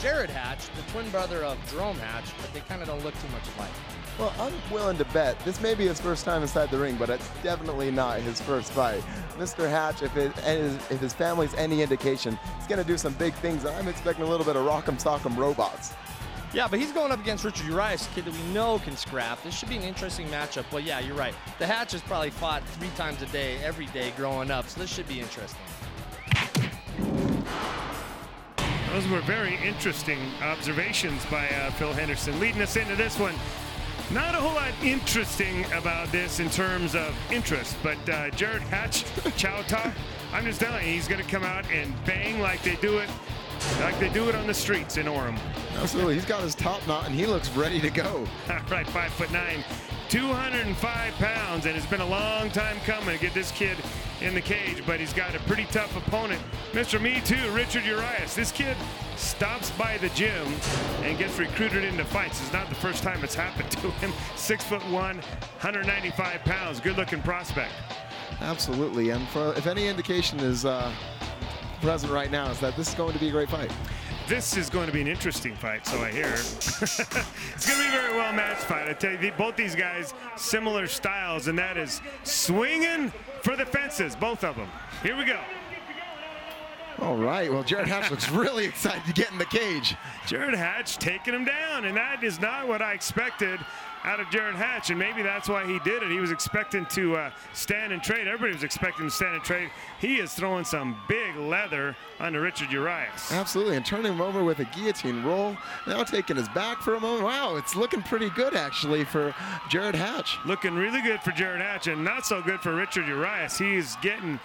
Jared Hatch, the twin brother of Jerome Hatch, but they kind of don't look too much alike. Well, I'm willing to bet this may be his first time inside the ring, but it's definitely not his first fight. Mr. Hatch, if his family's any indication, he's going to do some big things. I'm expecting a little bit of rock'em sock'em robots. Yeah, but he's going up against Richard Urias, a kid that we know can scrap. This should be an interesting matchup. But yeah, you're right. The Hatch has probably fought 3 times a day, every day growing up, so this should be interesting. Those were very interesting observations by Phil Henderson, leading us into this one. Not a whole lot interesting about this in terms of interest, but Jared Hatch, Chow Talk, I'm just telling you, he's going to come out and bang like they do it on the streets in Orem. Absolutely, he's got his top knot and he looks ready to go. All right, 5'9", 205 pounds, and it's been a long time coming to get this kid in the cage, but he's got a pretty tough opponent. Mr. Me Too, Richard Urias. This kid stops by the gym and gets recruited into fights. It's not the first time it's happened to him. 6'1", 195 pounds, good-looking prospect. Absolutely, and if any indication is present right now, is that this is going to be a great fight. This is going to be an interesting fight, so I hear. It's going to be a very well-matched fight. I tell you, both these guys, similar styles, and that is swinging for the fences, both of them. Here we go. All right, well, Jared Hatch looks really excited to get in the cage. Jared Hatch taking him down, and that is not what I expected out of Jared Hatch, and maybe that's why he did it. He was expecting to stand and trade. Everybody was expecting to stand and trade. He is throwing some big leather onto Richard Urias. Absolutely, and turning him over with a guillotine roll. Now taking his back for a moment. Wow, it's looking pretty good, actually, for Jared Hatch. Looking really good for Jared Hatch, and not so good for Richard Urias. He's getting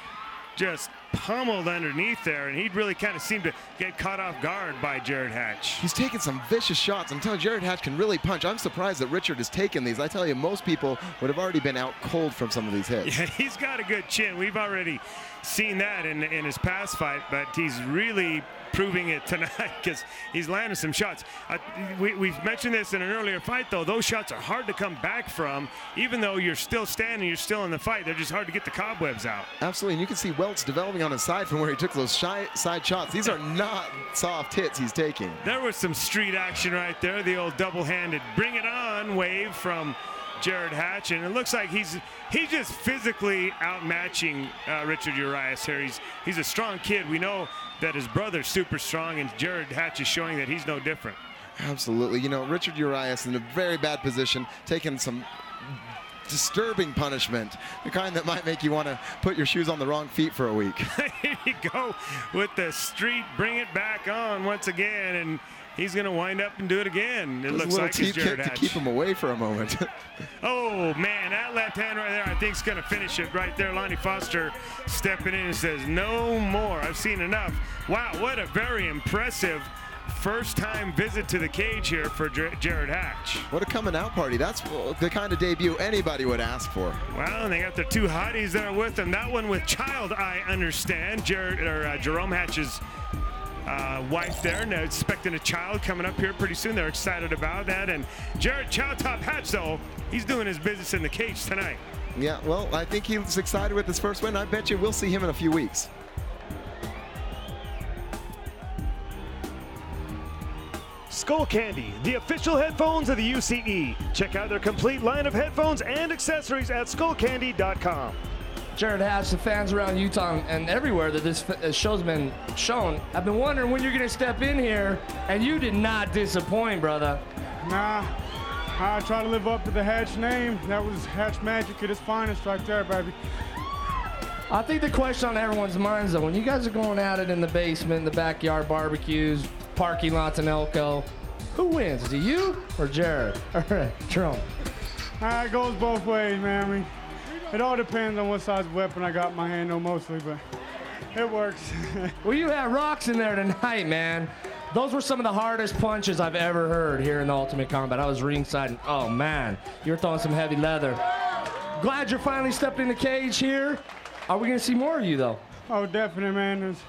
just pummeled underneath there, and he'd really kind of seemed to get caught off guard by Jared Hatch. He's taking some vicious shots. I'm telling you, Jared Hatch can really punch. I'm surprised that Richard has taken these. I tell you, most people would have already been out cold from some of these hits. Yeah, he's got a good chin. We've already seen that in his past fight, but he's really proving it tonight because he's landing some shots. We've mentioned this in an earlier fight, though. Those shots are hard to come back from. Even though you're still standing, you're still in the fight, they're just hard to get the cobwebs out. Absolutely, and you can see welts developing on his side from where he took those side shots. These are not soft hits he's taking. There was some street action right there, the old double-handed bring it on wave from Jared Hatch, and it looks like he's just physically outmatching Richard Urias here. He's a strong kid. We know that his brother's super strong, and Jared Hatch is showing that he's no different. Absolutely. You know, Richard Urias in a very bad position, taking some disturbing punishment, the kind that might make you want to put your shoes on the wrong feet for a week. Here you go with the street, bring it back on once again, and he's going to wind up and do it again. It looks like he's Jared Hatch. To keep him away for a moment. Oh, man, that left hand right there, I think is going to finish it right there. Lonnie Foster stepping in and says, no more. I've seen enough. Wow, what a very impressive first-time visit to the cage here for Jared Hatch. What a coming out party. That's the kind of debut anybody would ask for. Well, and they got their 2 hotties there with them. That one with child, I understand. Jerome Hatch's wife there, and they're expecting a child coming up here pretty soon. They're excited about that. And Jared Chow Top Hatch, though, he's doing his business in the cage tonight. Yeah, well, I think he's excited with his first win. I bet you we'll see him in a few weeks. Skull Candy, the official headphones of the UCE. Check out their complete line of headphones and accessories at skullcandy.com. Jared Hatch, the fans around Utah and everywhere that this show's been shown, I've been wondering when you're going to step in here, and you did not disappoint, brother. Nah, I try to live up to the Hatch name. That was Hatch magic at its finest right there, baby. I think the question on everyone's minds, though, when you guys are going at it in the basement, in the backyard barbecues, parking lots in Elko, who wins? Is it you or Jared? Or Jerome? It goes both ways, man. I mean, it all depends on what size of weapon I got in my hand, though, mostly, but it works. Well, you had rocks in there tonight, man. Those were some of the hardest punches I've ever heard here in the Ultimate Combat. I was ringside, and oh, man, you're throwing some heavy leather. Glad you're finally stepped in the cage here. Are we going to see more of you, though? Oh, definitely, man. I've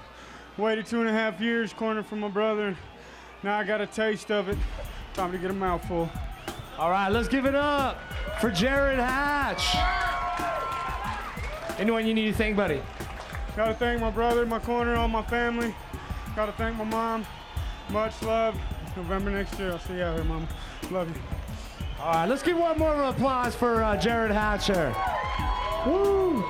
waited 2.5 years cornered from my brother, and now I got a taste of it. Time to get a mouthful. All right, let's give it up for Jared Hatch. Anyone you need to thank, buddy? Gotta thank my brother, my corner, all my family. Gotta thank my mom. Much love. November next year. I'll see you out here, Mom. Love you. All right, let's give one more applause for Jared Hatcher. Woo!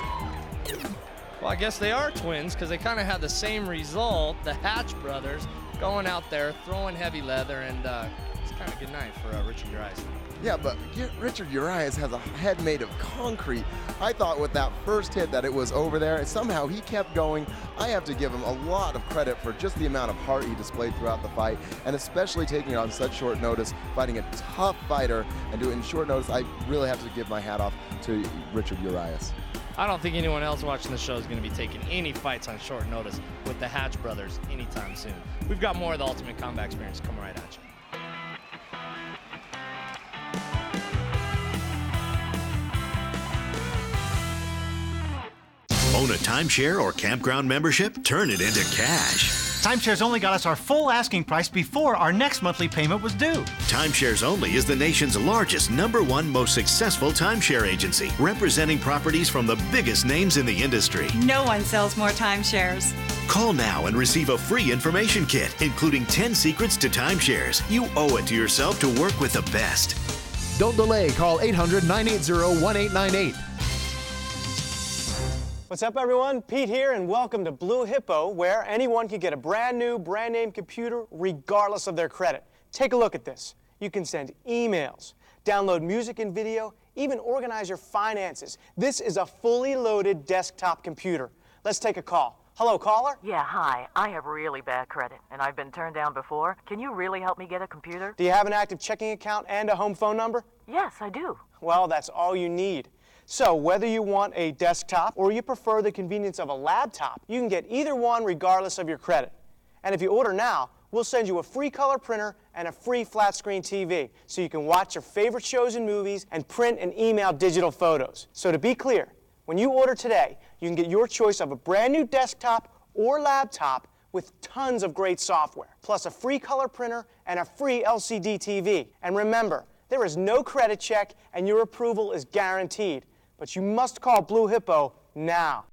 Well, I guess they are twins because they kind of had the same result. The Hatch brothers going out there, throwing heavy leather, and it's kind of a good night for Richard Urias. Yeah, but Richard Urias has a head made of concrete. I thought with that first hit that it was over there. Somehow he kept going. I have to give him a lot of credit for just the amount of heart he displayed throughout the fight, and especially taking it on such short notice, fighting a tough fighter and doing it in short notice. I really have to give my hat off to Richard Urias. I don't think anyone else watching the show is going to be taking any fights on short notice with the Hatch brothers anytime soon. We've got more of the Ultimate Combat Experience coming right at you. Own a timeshare or campground membership? Turn it into cash. Timeshares Only got us our full asking price before our next monthly payment was due. Timeshares Only is the nation's largest, #1 most successful timeshare agency, representing properties from the biggest names in the industry. No one sells more timeshares. Call now and receive a free information kit, including 10 secrets to timeshares. You owe it to yourself to work with the best. Don't delay. Call 800-980-1898. What's up, everyone? Pete here, and welcome to Blue Hippo, where anyone can get a brand new, brand name computer regardless of their credit. Take a look at this. You can send emails, download music and video, even organize your finances. This is a fully loaded desktop computer. Let's take a call. Hello, caller? Yeah, hi. I have really bad credit, and I've been turned down before. Can you really help me get a computer? Do you have an active checking account and a home phone number? Yes, I do. Well, that's all you need. So whether you want a desktop or you prefer the convenience of a laptop, you can get either one regardless of your credit. And if you order now, we'll send you a free color printer and a free flat screen TV so you can watch your favorite shows and movies and print and email digital photos. So to be clear, when you order today, you can get your choice of a brand new desktop or laptop with tons of great software, plus a free color printer and a free LCD TV. And remember, there is no credit check and your approval is guaranteed. But you must call Blue Hippo now.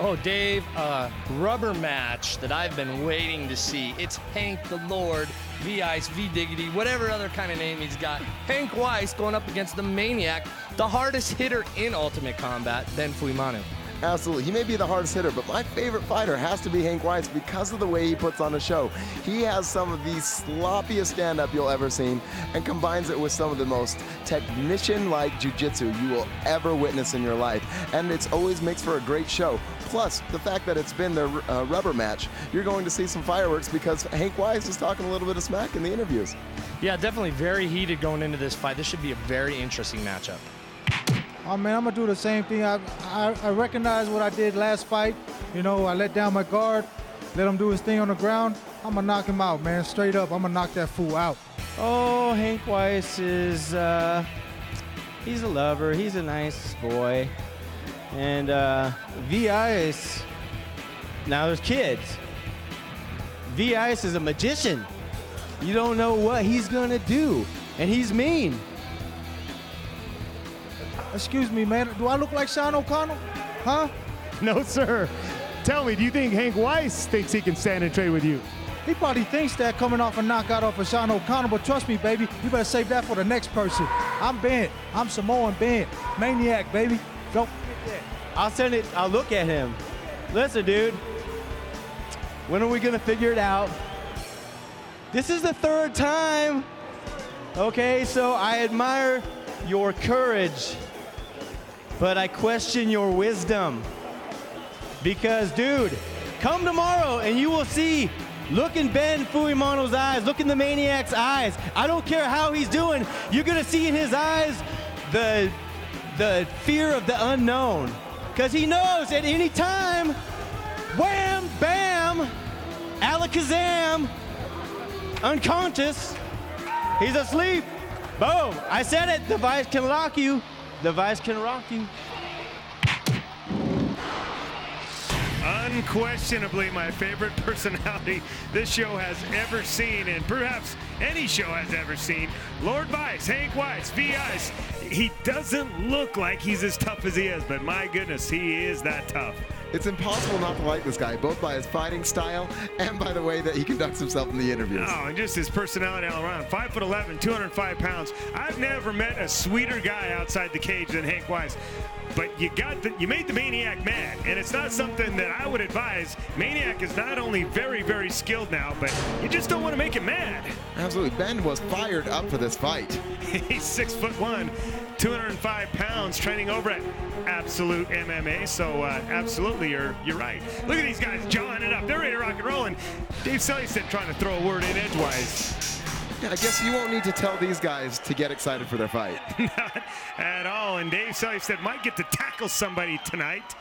Oh, Dave, rubber match that I've been waiting to see. It's Hank the Lord, V-Ice, V-Diggity, whatever other kind of name he's got. Hank Weiss going up against the Maniac, the hardest hitter in Ultimate Combat, Ben Fuimaono. Absolutely. He may be the hardest hitter, but my favorite fighter has to be Hank Weiss because of the way he puts on a show. He has some of the sloppiest stand-up you'll ever see and combines it with some of the most technician-like jiu-jitsu you will ever witness in your life. And it always makes for a great show. Plus, the fact that it's been the rubber match, you're going to see some fireworks because Hank Weiss is talking a little bit of smack in the interviews. Yeah, definitely very heated going into this fight. This should be a very interesting matchup. Oh man, I'm gonna do the same thing. I recognize what I did last fight. You know, I let down my guard, let him do his thing on the ground. I'm gonna knock him out, man, straight up. I'm gonna knock that fool out. Oh, Hank Weiss is, he's a lover. He's a nice boy. And V-Ice, now there's kids. V-Ice is a magician. You don't know what he's gonna do, and he's mean. Excuse me, man. Do I look like Sean O'Connell? Huh? No, sir. Tell me, do you think Hank Weiss thinks he can stand and trade with you? He probably thinks that coming off a knockout off of Sean O'Connell, but trust me, baby, you better save that for the next person. I'm bent. I'm Samoan bent. Maniac, baby. Don't forget that. I'll look at him. Listen, dude. When are we gonna figure it out? This is the third time. Okay, so I admire your courage, but I question your wisdom. Because, dude, come tomorrow and you will see, look in Ben Fuimaono's eyes, look in the Maniac's eyes. I don't care how he's doing, you're gonna see in his eyes the fear of the unknown. Because he knows at any time, wham, bam, alakazam, unconscious, he's asleep. Boom, I said it, the Weiss can rock you. The Weiss can rock you. Unquestionably my favorite personality this show has ever seen, and perhaps any show has ever seen. Lord Weiss, Hank Weiss, V-Ice. He doesn't look like he's as tough as he is, but my goodness, he is that tough. It's impossible not to like this guy, both by his fighting style and by the way that he conducts himself in the interviews. Oh, and just his personality all around. 5'11", 205 pounds. I've never met a sweeter guy outside the cage than Hank Weiss. But you made the Maniac mad, and it's not something that I would advise. Maniac is not only very, very skilled now, but you just don't want to make him mad. Absolutely. Ben was fired up for this fight. He's 6'1", 205 pounds, training over at Absolute MMA. So absolutely, you're right. Look at these guys jawing it up. They're ready to rock and roll. And Dave Sellingston trying to throw a word in edgewise. Yeah, I guess you won't need to tell these guys to get excited for their fight. Not at all. And Dave Sellingston might get to tackle somebody tonight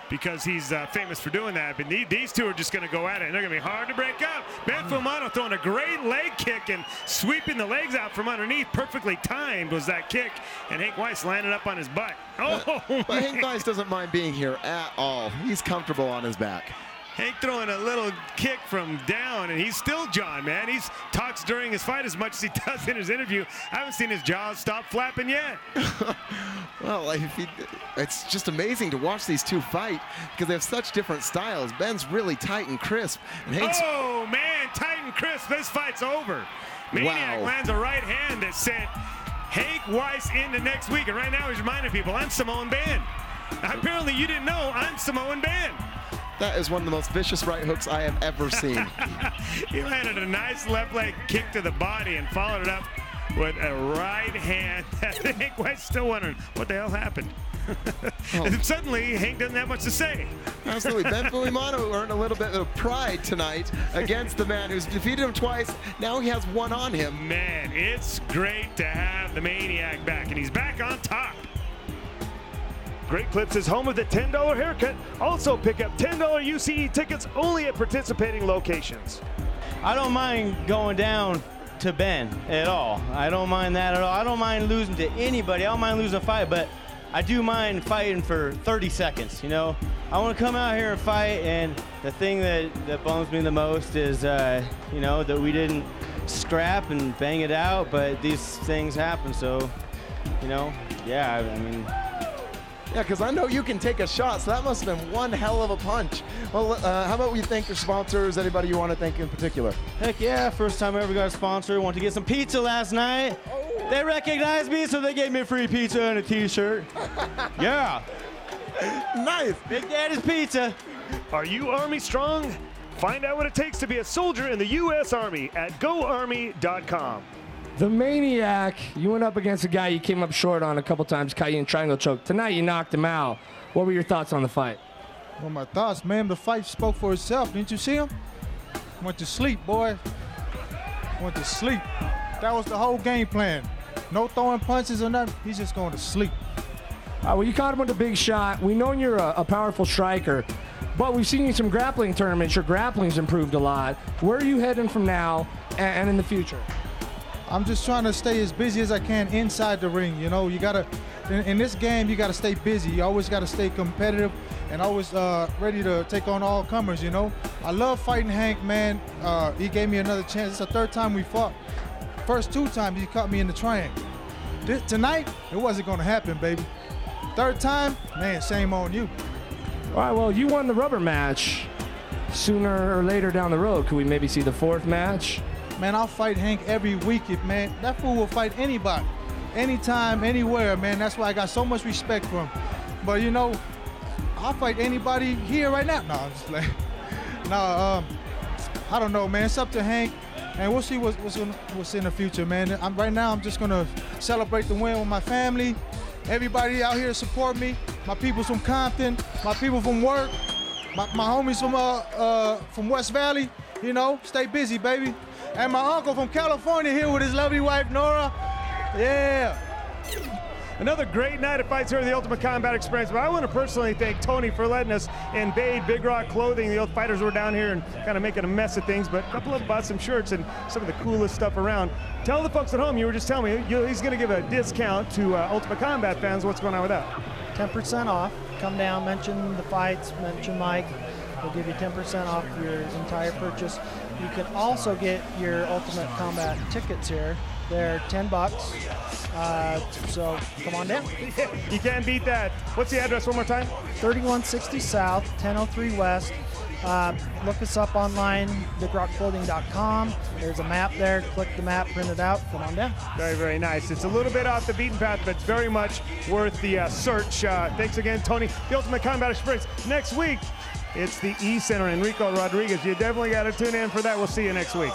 because he's famous for doing that. But these two are just going to go at it, and they're going to be hard to break up. Ben Fuimaono throwing a great leg kick and sweeping the legs out from underneath. Perfectly timed was that kick, and Hank Weiss landed up on his butt. But Hank Weiss doesn't mind being here at all. He's comfortable on his back. Hank throwing a little kick from down, and he's still John, man. He talks during his fight as much as he does in his interview. I haven't seen his jaws stop flapping yet. Well, it's just amazing to watch these two fight because they have such different styles. Ben's really tight and crisp. And Hank's... Oh, man, tight and crisp. This fight's over. Maniac lands a right hand that sent Hank Weiss into next week. And right now he's reminding people, I'm Samoan Ben. Apparently you didn't know I'm Samoan Ben. That is one of the most vicious right hooks I have ever seen. He landed a nice left leg kick to the body and followed it up with a right hand. Hank Weiss still wondering what the hell happened. And suddenly, Hank doesn't have much to say. Absolutely. Ben Fuimaono earned a little bit of pride tonight against the man who's defeated him twice. Now he has one on him. Man, it's great to have the Maniac back, and he's back on top. Great Clips is home of the $10 haircut. Also pick up $10 UCE tickets only at participating locations. I don't mind going down to Ben at all. I don't mind that at all. I don't mind losing to anybody. I don't mind losing a fight, but I do mind fighting for 30 seconds, you know? I want to come out here and fight, and the thing that bums me the most is, you know, that we didn't scrap and bang it out, but these things happen, so, you know, yeah, I mean... Yeah, because I know you can take a shot, so that must have been one hell of a punch. Well, how about we thank your sponsors, anybody you want to thank in particular? Heck yeah, first time I ever got a sponsor. Wanted to get some pizza last night. They recognized me, so they gave me a free pizza and a t-shirt. Yeah. Nice. Big Daddy's Pizza. Are you Army strong? Find out what it takes to be a soldier in the U.S. Army at GoArmy.com. The Maniac, you went up against a guy you came up short on a couple times, caught you in triangle choke. Tonight you knocked him out. What were your thoughts on the fight? Well, my thoughts, man, the fight spoke for itself. Didn't you see him? Went to sleep, boy. Went to sleep. That was the whole game plan. No throwing punches or nothing. He's just going to sleep. Well, you caught him with a big shot. We know you're a powerful striker, but we've seen you in some grappling tournaments. Your grappling's improved a lot. Where are you heading from now and in the future? I'm just trying to stay as busy as I can inside the ring. You know, you gotta, in this game, you gotta stay busy. You always gotta stay competitive and always ready to take on all comers, you know. I love fighting Hank, man. He gave me another chance. It's the third time we fought. First 2 times he caught me in the triangle. Tonight, it wasn't gonna happen, baby. Third time, man, shame on you. All right, well, you won the rubber match. Sooner or later down the road, could we maybe see the 4th match? Man, I'll fight Hank every week, man. That fool will fight anybody, anytime, anywhere, man. That's why I got so much respect for him. But, you know, I'll fight anybody here right now. No, I'm just like, no, I don't know, man. It's up to Hank, and we'll see what's in the future, man. Right now, I'm just going to celebrate the win with my family, everybody out here to support me, my people from Compton, my people from work, my homies from West Valley, you know, stay busy, baby. And my uncle from California here with his lovely wife, Nora. Yeah. Another great night of fights here at the Ultimate Combat Experience. But I want to personally thank Tony for letting us invade Big Rock Clothing. The old fighters were down here and kind of making a mess of things, but a couple of them bought some shirts and some of the coolest stuff around. Tell the folks at home, you were just telling me, he's going to give a discount to Ultimate Combat fans. What's going on with that? 10% off. Come down, mention the fights, mention Mike. We'll give you 10% off your entire purchase. You can also get your Ultimate Combat tickets here. They're $10. So come on down. You can't beat that. What's the address one more time? 3160 South, 1003 West. Look us up online, bigrockclothing.com. There's a map there. Click the map, print it out. Come on down. Very, very nice. It's a little bit off the beaten path, but very much worth the search. Thanks again, Tony. The Ultimate Combat Experience. Next week, it's the E Center, Enrico Rodriguez. You definitely got to tune in for that. We'll see you next week.